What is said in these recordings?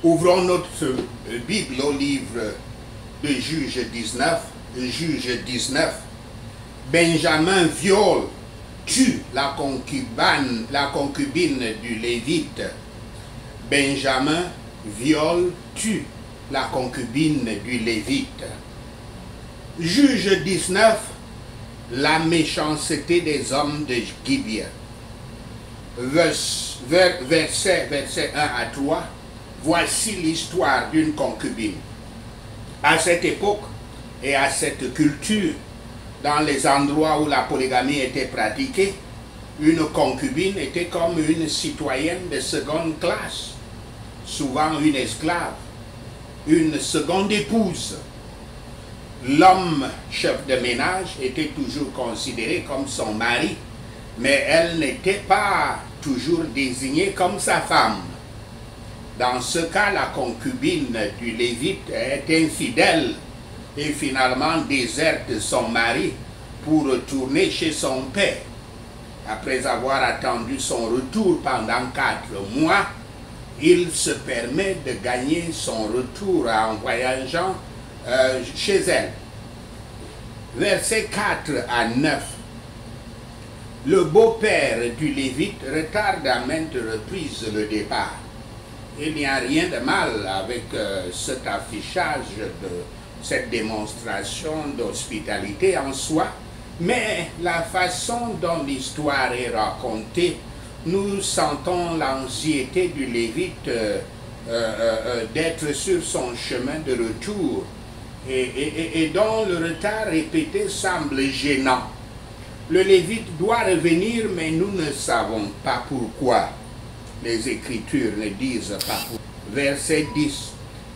Ouvrons notre Bible au livre de Juge 19. Juge 19. Benjamin viole, tue la concubine du Lévite. Benjamin viole, tue la concubine du Lévite. Juge 19. La méchanceté des hommes de Gibea. Verset 1 à 3. Voici l'histoire d'une concubine. À cette époque et à cette culture, dans les endroits où la polygamie était pratiquée, une concubine était comme une citoyenne de seconde classe, souvent une esclave, une seconde épouse. L'homme chef de ménage était toujours considéré comme son mari, mais elle n'était pas toujours désignée comme sa femme. Dans ce cas, la concubine du Lévite est infidèle et finalement déserte son mari pour retourner chez son père. Après avoir attendu son retour pendant 4 mois, il se permet de gagner son retour en voyageant chez elle. Versets 4 à 9. Le beau-père du Lévite retarde à maintes reprises le départ. Il n'y a rien de mal avec cet affichage, cette démonstration d'hospitalité en soi, mais la façon dont l'histoire est racontée, nous sentons l'anxiété du Lévite d'être sur son chemin de retour et dont le retard répété semble gênant. Le Lévite doit revenir, mais nous ne savons pas pourquoi. Les Écritures ne disent pas pourquoi. Verset 10.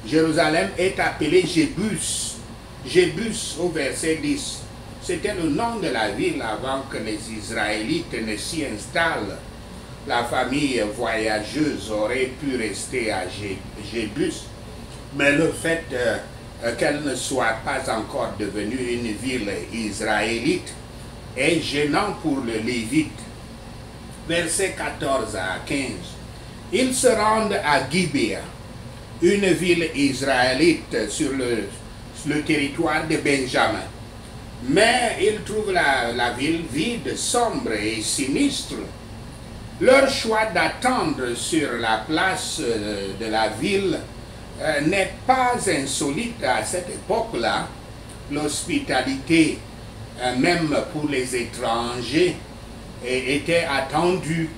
Jérusalem est appelée Jébus. Jébus au verset 10. C'était le nom de la ville avant que les Israélites ne s'y installent. La famille voyageuse aurait pu rester à Jébus, mais le fait qu'elle ne soit pas encore devenue une ville israélite est gênant pour le Lévite. Versets 14 à 15. Ils se rendent à Gibea, une ville israélite sur le territoire de Benjamin. Mais ils trouvent la ville vide, sombre et sinistre. Leur choix d'attendre sur la place de la ville n'est pas insolite à cette époque-là. L'hospitalité, même pour les étrangers, était attendue.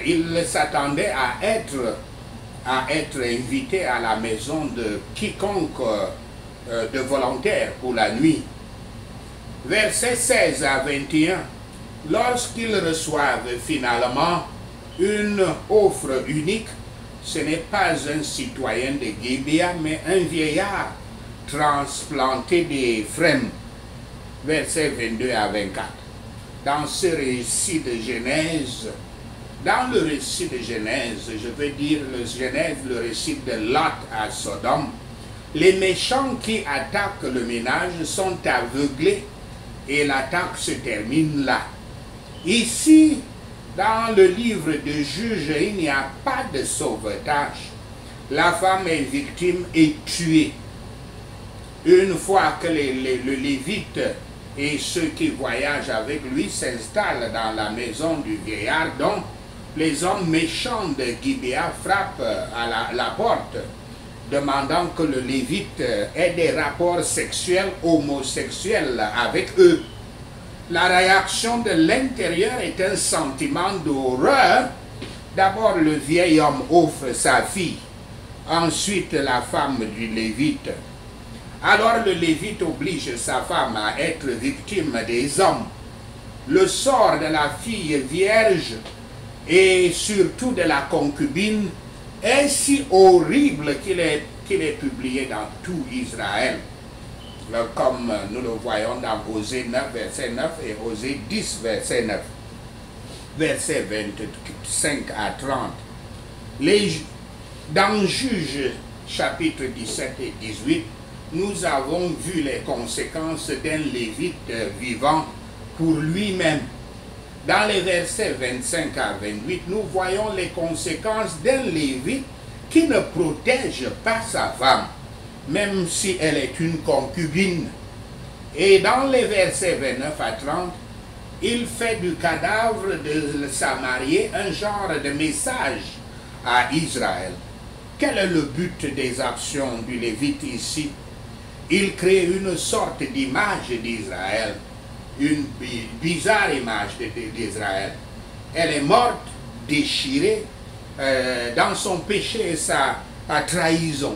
Ils s'attendaient à être invités à la maison de quiconque de volontaire pour la nuit. Versets 16 à 21. Lorsqu'ils reçoivent finalement une offre unique, ce n'est pas un citoyen de Gibea, mais un vieillard transplanté d'Éphraïm. Versets 22 à 24. Dans ce récit de Genèse, je veux dire le récit de Lot à Sodome, les méchants qui attaquent le ménage sont aveuglés et l'attaque se termine là. Ici, dans le livre de Juges, il n'y a pas de sauvetage. La femme est victime et tuée. Une fois que le Lévite et ceux qui voyagent avec lui s'installent dans la maison du vieillard, donc les hommes méchants de Gibea frappent à la porte, demandant que le Lévite ait des rapports sexuels homosexuels avec eux. La réaction de l'intérieur est un sentiment d'horreur. D'abord, le vieil homme offre sa fille, ensuite la femme du Lévite. Alors le Lévite oblige sa femme à être victime des hommes. Le sort de la fille vierge et surtout de la concubine est si horrible qu'il est publié dans tout Israël. Comme nous le voyons dans Osée 9, verset 9 et Osée 10, verset 9. Verset 25 à 30. Dans Juges chapitre 17 et 18, nous avons vu les conséquences d'un Lévite vivant pour lui-même. Dans les versets 25 à 28, nous voyons les conséquences d'un Lévite qui ne protège pas sa femme, même si elle est une concubine. Et dans les versets 29 à 30, il fait du cadavre de sa mariée un genre de message à Israël. Quel est le but des actions du Lévite ici? Il crée une sorte d'image d'Israël, une bizarre image d'Israël. Elle est morte, déchirée, dans son péché et sa trahison.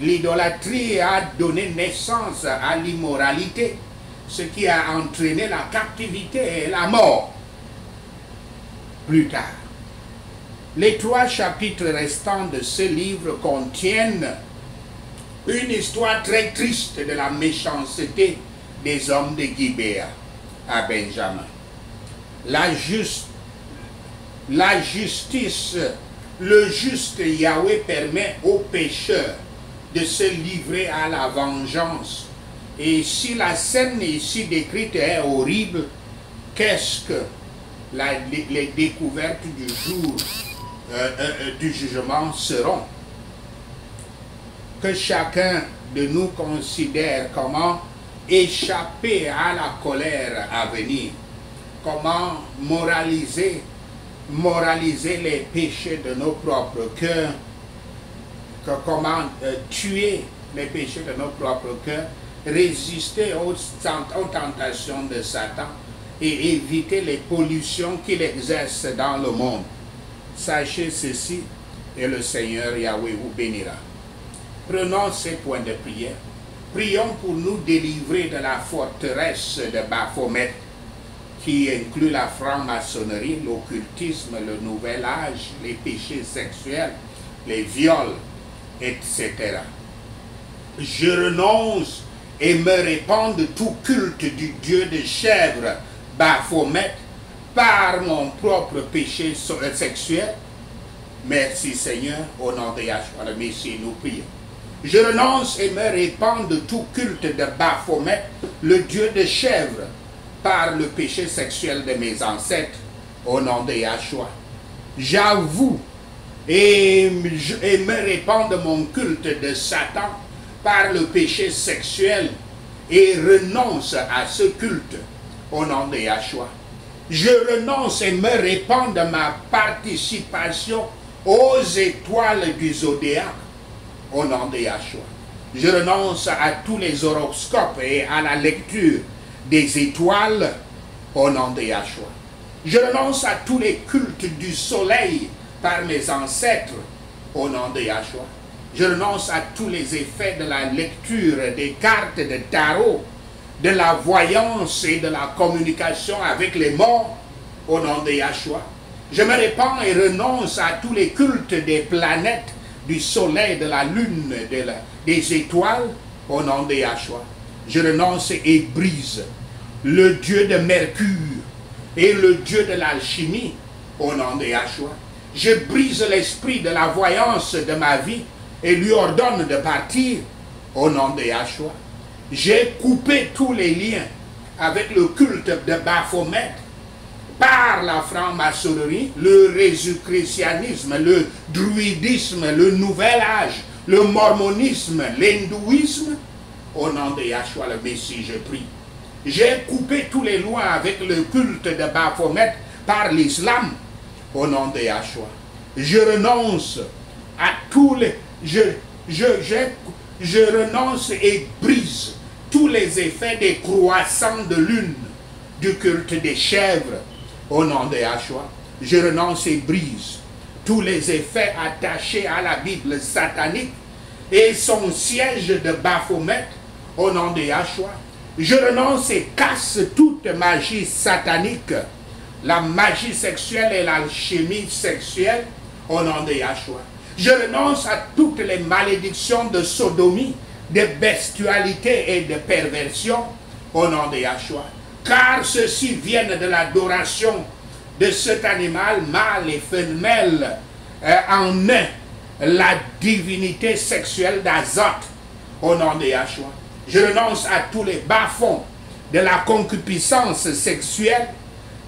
L'idolâtrie a donné naissance à l'immoralité, ce qui a entraîné la captivité et la mort. Plus tard, les 3 chapitres restants de ce livre contiennent une histoire très triste de la méchanceté des hommes de Gibéa à Benjamin. La justice, le juste Yahweh permet aux pécheurs de se livrer à la vengeance. Et si la scène ici décrite est horrible, qu'est-ce que les découvertes du jour du jugement seront? Que chacun de nous considère comment échapper à la colère à venir, comment moraliser les péchés de nos propres cœurs, comment tuer les péchés de nos propres cœurs, résister aux tentations de Satan et éviter les pollutions qu'il exerce dans le monde. Sachez ceci et le Seigneur Yahweh vous bénira. Prenons ces points de prière. Prions pour nous délivrer de la forteresse de Baphomet, qui inclut la franc-maçonnerie, l'occultisme, le nouvel âge, les péchés sexuels, les viols, etc. Je renonce et me répands de tout culte du dieu de chèvre Baphomet par mon propre péché sexuel. Merci Seigneur, au nom de Yahshua le Messie, nous prions. Je renonce et me répands de tout culte de Baphomet, le dieu de chèvre, par le péché sexuel de mes ancêtres, au nom de Yahshua. J'avoue et me répands de mon culte de Satan par le péché sexuel et renonce à ce culte, au nom de Yahshua. Je renonce et me répands de ma participation aux étoiles du zodiaque, au nom de Yahshua. Je renonce à tous les horoscopes et à la lecture des étoiles, au nom de Yahshua. Je renonce à tous les cultes du soleil par mes ancêtres, au nom de Yahshua. Je renonce à tous les effets de la lecture des cartes de tarot, de la voyance et de la communication avec les morts, au nom de Yahshua. Je me répands et renonce à tous les cultes des planètes, du soleil, de la lune, des étoiles, au nom de Yahshua. Je renonce et brise le dieu de Mercure et le dieu de l'alchimie, au nom de Yahshua. Je brise l'esprit de la voyance de ma vie et lui ordonne de partir, au nom de Yahshua. J'ai coupé tous les liens avec le culte de Baphomet par la franc-maçonnerie, le résurrectionnisme, le druidisme, le nouvel âge, le mormonisme, l'hindouisme. Au nom de Yahshua le Messie, je prie. J'ai coupé tous les liens avec le culte de Baphomet par l'islam, au nom de Yahshua. Je renonce à tous les... Je renonce et brise tous les effets des croissants de lune, du culte des chèvres, au nom de Yahshua. Je renonce et brise tous les effets attachés à la Bible satanique et son siège de Baphomet, au nom de Yahshua. Je renonce et casse toute magie satanique, la magie sexuelle et l'alchimie sexuelle, au nom de Yahshua. Je renonce à toutes les malédictions de sodomie, de bestialité et de perversion, au nom de Yahshua. Car ceux-ci viennent de l'adoration de cet animal mâle et femelle en un, la divinité sexuelle d'Azote, au nom de Yahshua. Je renonce à tous les bas-fonds de la concupiscence sexuelle,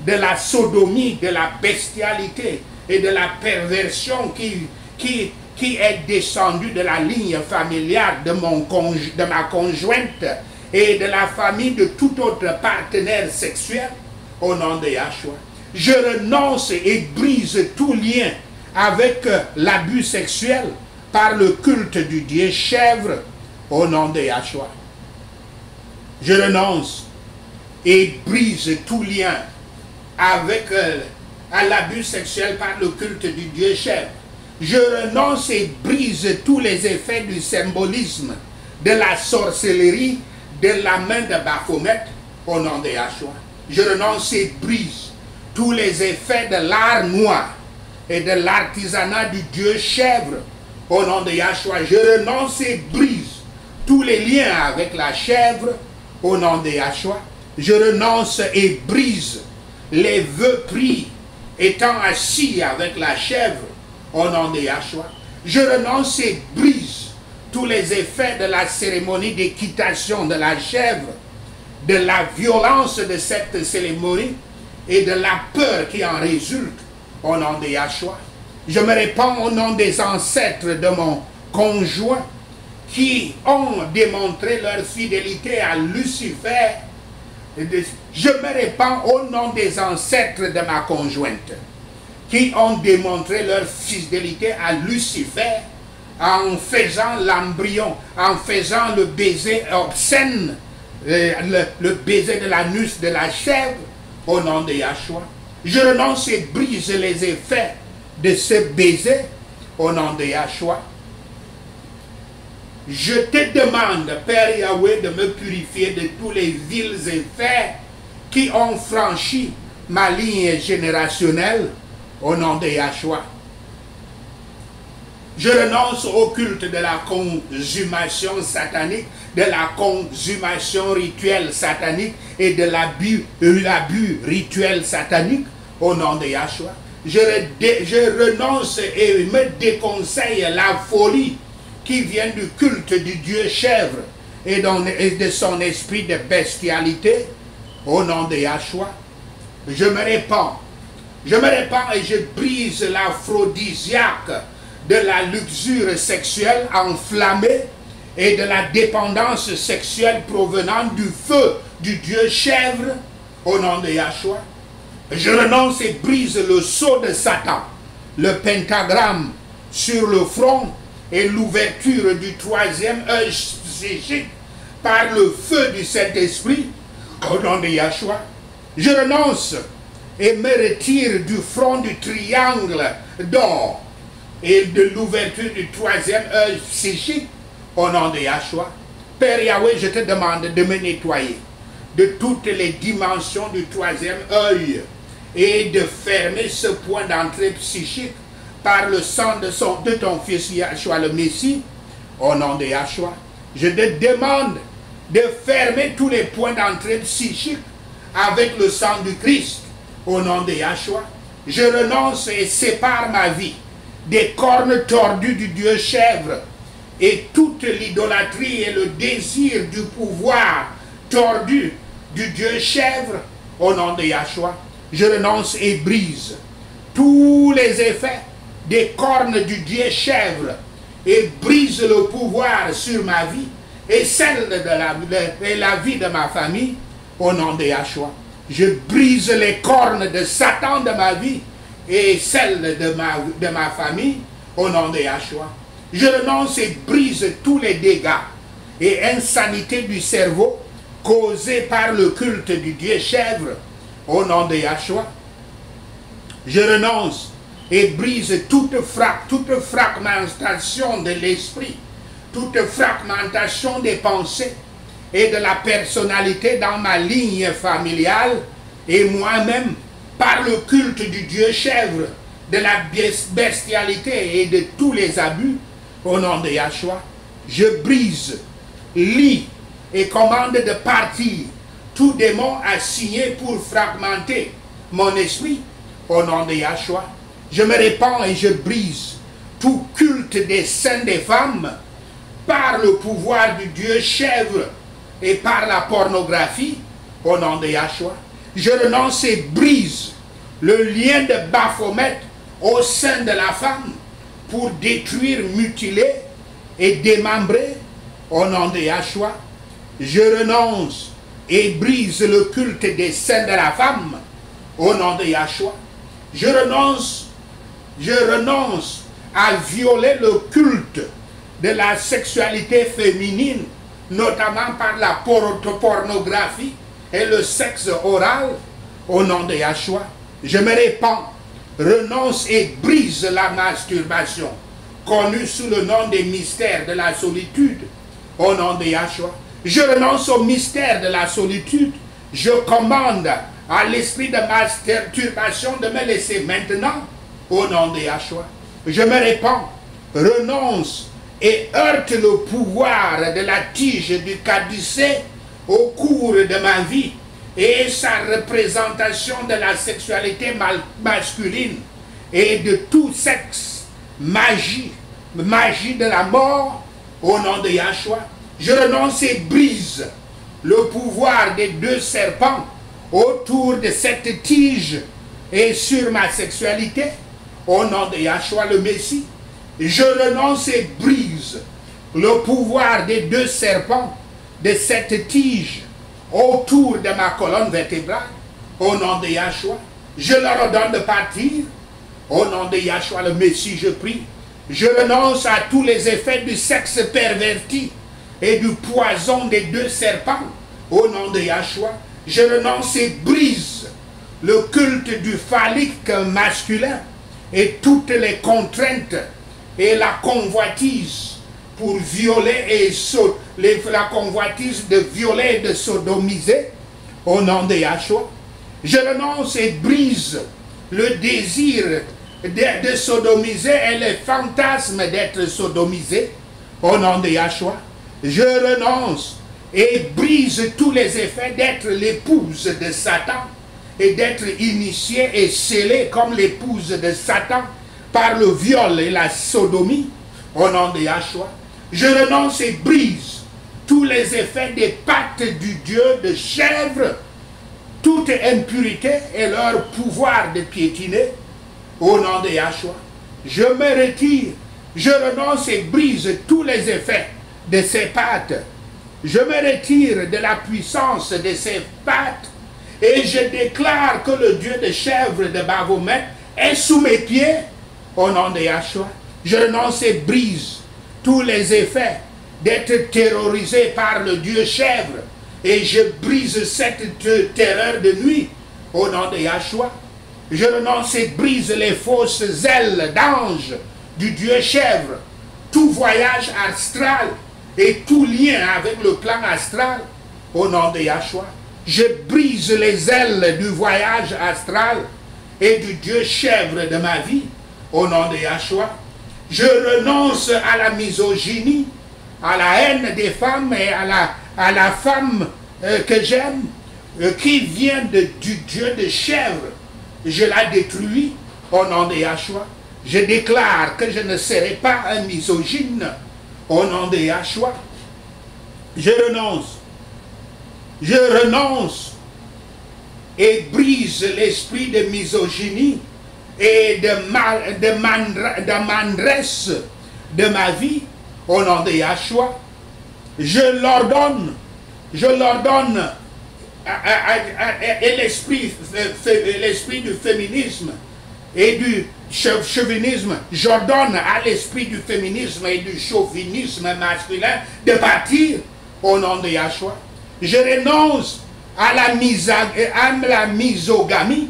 de la sodomie, de la bestialité et de la perversion qui qui est descendu de la ligne familiale de ma conjointe et de la famille de tout autre partenaire sexuel, au nom de Yahshua. Je renonce et brise tout lien avec l'abus sexuel par le culte du Dieu chèvre, au nom de Yahshua. Je renonce et brise tout lien avec à l'abus sexuel par le culte du Dieu chèvre. Je renonce et brise tous les effets du symbolisme, de la sorcellerie, de la main de Baphomet, au nom de Yahshua. Je renonce et brise tous les effets de l'art noir et de l'artisanat du Dieu chèvre, au nom de Yahshua. Je renonce et brise tous les liens avec la chèvre, au nom de Yahshua. Je renonce et brise les vœux pris étant assis avec la chèvre, au nom de Yahshua. Je renonce et brise tous les effets de la cérémonie d'équitation de la chèvre, de la violence de cette cérémonie et de la peur qui en résulte, au nom de Yahshua. Je me répands au nom des ancêtres de mon conjoint qui ont démontré leur fidélité à Lucifer. Je me répands au nom des ancêtres de ma conjointe qui ont démontré leur fidélité à Lucifer en faisant l'embryon, en faisant le baiser obscène, le baiser de l'anus de la chèvre, au nom de Yahshua. Je renonce et brise les effets de ce baiser, au nom de Yahshua. Je te demande, Père Yahweh, de me purifier de tous les vils effets qui ont franchi ma ligne générationnelle, au nom de Yahshua. Je renonce au culte de la consommation satanique, de la consommation rituelle satanique et de l'abus rituel satanique, au nom de Yahshua. Je renonce et me déconseille la folie qui vient du culte du Dieu chèvre et de son esprit de bestialité, au nom de Yahshua. Je me répands et je brise l'aphrodisiaque de la luxure sexuelle enflammée et de la dépendance sexuelle provenant du feu du Dieu chèvre, au nom de Yahshua. Je renonce et brise le sceau de Satan, le pentagramme sur le front et l'ouverture du troisième œil psychique par le feu du Saint-Esprit, au nom de Yahshua. Je renonce et me retire du front du triangle d'or et de l'ouverture du troisième œil psychique, au nom de Yahshua. Père Yahweh, je te demande de me nettoyer de toutes les dimensions du troisième œil et de fermer ce point d'entrée psychique par le sang de ton fils Yahshua le Messie, au nom de Yahshua. Je te demande de fermer tous les points d'entrée psychique avec le sang du Christ, au nom de Yahshua. Je renonce et sépare ma vie des cornes tordues du Dieu chèvre et toute l'idolâtrie et le désir du pouvoir tordu du Dieu chèvre, au nom de Yahshua. Je renonce et brise tous les effets des cornes du Dieu chèvre et brise le pouvoir sur ma vie et celle de la vie de ma famille, au nom de Yahshua. Je brise les cornes de Satan de ma vie et celle de ma famille, au nom de Yahshua. Je renonce et brise tous les dégâts et insanités du cerveau causés par le culte du Dieu chèvre, au nom de Yahshua. Je renonce et brise toute fragmentation de l'esprit, toute fragmentation des pensées et de la personnalité dans ma ligne familiale et moi-même par le culte du Dieu chèvre, de la bestialité et de tous les abus, au nom de Yahshua. Je brise, lis et commande de partir tout démon assigné pour fragmenter mon esprit, au nom de Yahshua. Je me répands et je brise tout culte des saints des femmes par le pouvoir du Dieu chèvre et par la pornographie, au nom de Yahshua. Je renonce et brise le lien de Baphomet au sein de la femme pour détruire, mutiler et démembrer au nom de Yahshua. Je renonce et brise le culte des saints de la femme au nom de Yahshua. Je renonce à violer le culte de la sexualité féminine, notamment par la pornographie et le sexe oral, au nom de Yahshua. Je me répands, renonce et brise la masturbation, connue sous le nom des mystères de la solitude, au nom de Yahshua. Je renonce au mystère de la solitude. Je commande à l'esprit de masturbation de me laisser maintenant, au nom de Yahshua. Je me répands, renonce et heurte le pouvoir de la tige du caducée au cours de ma vie et sa représentation de la sexualité masculine et de tout sexe, magie de la mort, au nom de Yahshua. Je renonce et brise le pouvoir des deux serpents autour de cette tige et sur ma sexualité, au nom de Yahshua le Messie. Je renonce et brise le pouvoir des deux serpents de cette tige autour de ma colonne vertébrale, au nom de Yahshua. Je leur ordonne de partir, au nom de Yahshua le Messie, je prie. Je renonce à tous les effets du sexe perverti et du poison des deux serpents, au nom de Yahshua. Je renonce et brise le culte du phallique masculin et toutes les contraintes et la convoitise pour violer et la convoitise de violer et de sodomiser, au nom de Yahshua. Je renonce et brise le désir de sodomiser et le fantasme d'être sodomisé, au nom de Yahshua. Je renonce et brise tous les effets d'être l'épouse de Satan et d'être initiée et scellée comme l'épouse de Satan par le viol et la sodomie, au nom de Yahshua. Je renonce et brise tous les effets des pactes du Dieu de chèvre, toute impureté et leur pouvoir de piétiner, au nom de Yahshua. Je me retire, je renonce et brise tous les effets de ces pattes. Je me retire de la puissance de ces pattes et je déclare que le Dieu de chèvre de Baphomet est sous mes pieds, au nom de Yahshua. Je renonce et brise tous les effets d'être terrorisé par le Dieu chèvre et je brise cette terreur de nuit, au nom de Yahshua. Je renonce et brise les fausses ailes d'ange du Dieu chèvre, tout voyage astral et tout lien avec le plan astral, au nom de Yahshua. Je brise les ailes du voyage astral et du Dieu chèvre de ma vie, au nom de Yahshua. Je renonce à la misogynie, à la haine des femmes et à la femme que j'aime, qui vient du Dieu de chèvre. Je la détruis au nom de Yahshua. Je déclare que je ne serai pas un misogyne au nom de Yahshua. Je renonce et brise l'esprit de misogynie et de mandresse de ma vie au nom de Yahshua. Je l'ordonne et l'esprit du féminisme et du chauvinisme, j'ordonne à l'esprit du féminisme et du chauvinisme masculin de partir au nom de Yahshua. Je renonce à la misogamie,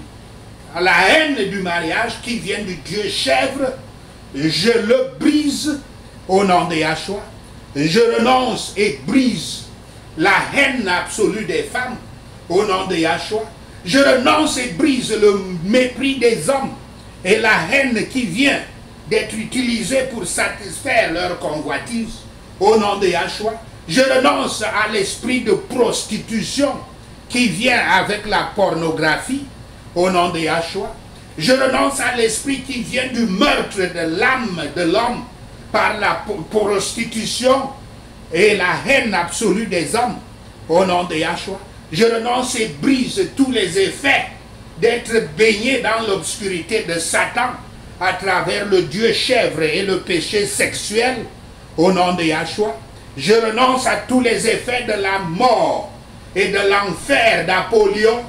à la haine du mariage qui vient du Dieu chèvre. Je le brise au nom de Yahshua. Je renonce et brise la haine absolue des femmes au nom de Yahshua. Je renonce et brise le mépris des hommes et la haine qui vient d'être utilisée pour satisfaire leur convoitise au nom de Yahshua. Je renonce à l'esprit de prostitution qui vient avec la pornographie au nom de Yahshua. Je renonce à l'esprit qui vient du meurtre de l'âme de l'homme par la prostitution et la haine absolue des hommes au nom de Yahshua. Je renonce et brise tous les effets d'être baigné dans l'obscurité de Satan à travers le Dieu chèvre et le péché sexuel, au nom de Yahshua. Je renonce à tous les effets de la mort et de l'enfer d'Apollyon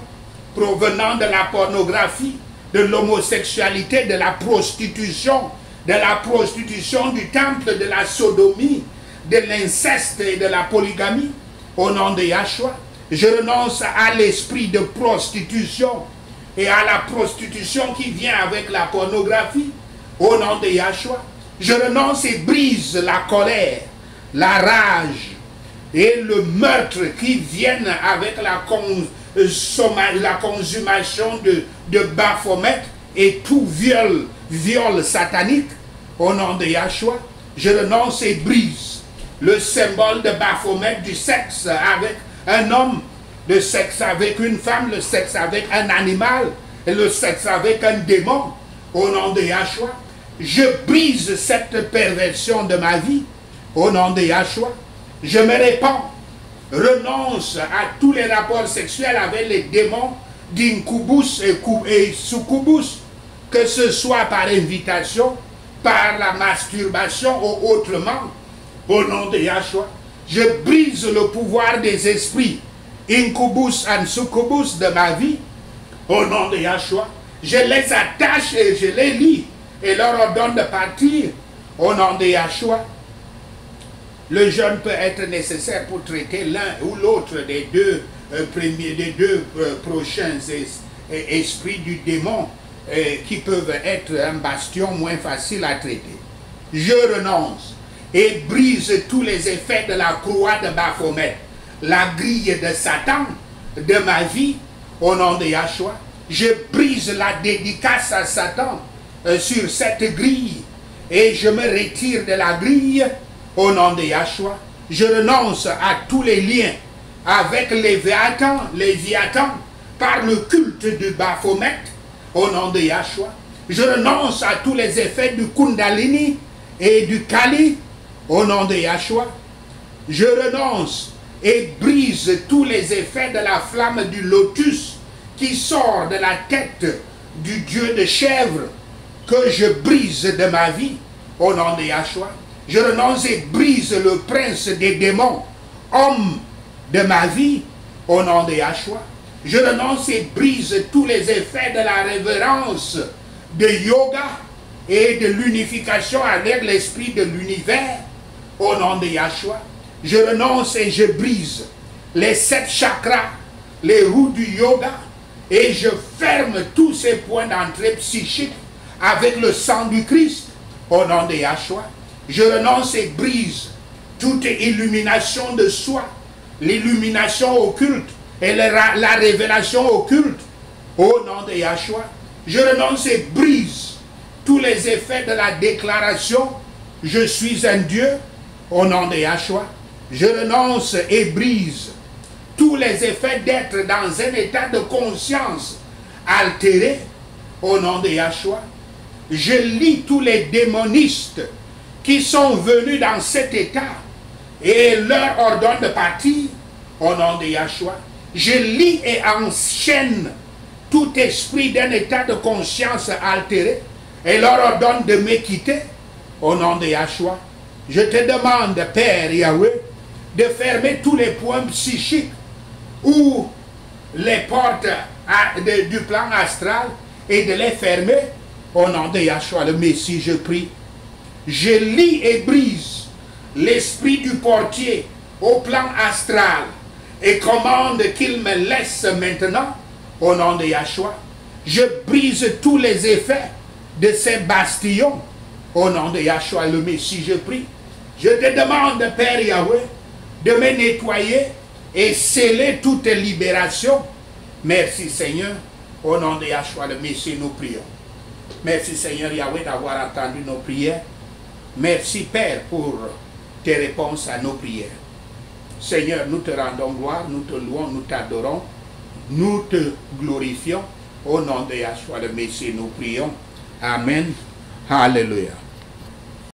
provenant de la pornographie, de l'homosexualité, de la prostitution du temple, de la sodomie, de l'inceste et de la polygamie, au nom de Yahshua. Je renonce à l'esprit de prostitution et à la prostitution qui vient avec la pornographie, au nom de Yahshua. Je renonce et brise la colère, la rage et le meurtre qui viennent avec la consommation de Baphomet et tout viol satanique, au nom de Yahshua. Je renonce et brise le symbole de Baphomet du sexe avec un homme, le sexe avec une femme, le sexe avec un animal et le sexe avec un démon, au nom de Yahshua. Je brise cette perversion de ma vie, au nom de Yahshua. Je me répands, renonce à tous les rapports sexuels avec les démons d'incubus et succubus, que ce soit par invitation, par la masturbation ou autrement, au nom de Yahshua. Je brise le pouvoir des esprits incubus et succubus de ma vie, au nom de Yahshua. Je les attache et je les lie et leur ordonne de partir, au nom de Yahshua. Le jeûne peut être nécessaire pour traiter l'un ou l'autre des deux prochains esprits du démon qui peuvent être un bastion moins facile à traiter. Je renonce et brise tous les effets de la croix de Baphomet, la grille de Satan de ma vie, au nom de Yahshua. Je brise la dédicace à Satan sur cette grille et je me retire de la grille, au nom de Yahshua. Je renonce à tous les liens avec les Léviathans par le culte du Baphomet, au nom de Yahshua. Je renonce à tous les effets du Kundalini et du Kali, au nom de Yahshua. Je renonce et brise tous les effets de la flamme du lotus qui sort de la tête du Dieu de chèvre, que je brise de ma vie, au nom de Yahshua. Je renonce et brise le prince des démons, homme de ma vie, au nom de Yahshua. Je renonce et brise tous les effets de la révérence de yoga et de l'unification avec l'esprit de l'univers, au nom de Yahshua. Je renonce et je brise les 7 chakras, les roues du yoga, et je ferme tous ces points d'entrée psychique avec le sang du Christ, au nom de Yahshua. Je renonce et brise toute illumination de soi, l'illumination occulte et la révélation occulte, au nom de Yahshua. Je renonce et brise tous les effets de la déclaration « Je suis un Dieu » au nom de Yahshua. Je renonce et brise tous les effets d'être dans un état de conscience altéré, au nom de Yahshua. Je lie tous les démonistes qui sont venus dans cet état et leur ordonne de partir, au nom de Yahshua. Je lie et enchaîne tout esprit d'un état de conscience altéré et leur ordonne de me quitter, au nom de Yahshua. Je te demande, Père Yahweh, de fermer tous les points psychiques ou les portes du plan astral et de les fermer, au nom de Yahshua le Messie, je prie. Je lie et brise l'esprit du portier au plan astral et commande qu'il me laisse maintenant, au nom de Yahshua. Je brise tous les effets de ces bastions, au nom de Yahshua le Messie, je prie. Je te demande, Père Yahweh, de me nettoyer et sceller toute libération. Merci Seigneur, au nom de Yahshua le Messie, nous prions. Merci Seigneur Yahweh d'avoir entendu nos prières. Merci Père pour tes réponses à nos prières. Seigneur, nous te rendons gloire, nous te louons, nous t'adorons, nous te glorifions. Au nom de Yahshua le Messie, nous prions. Amen. Alléluia.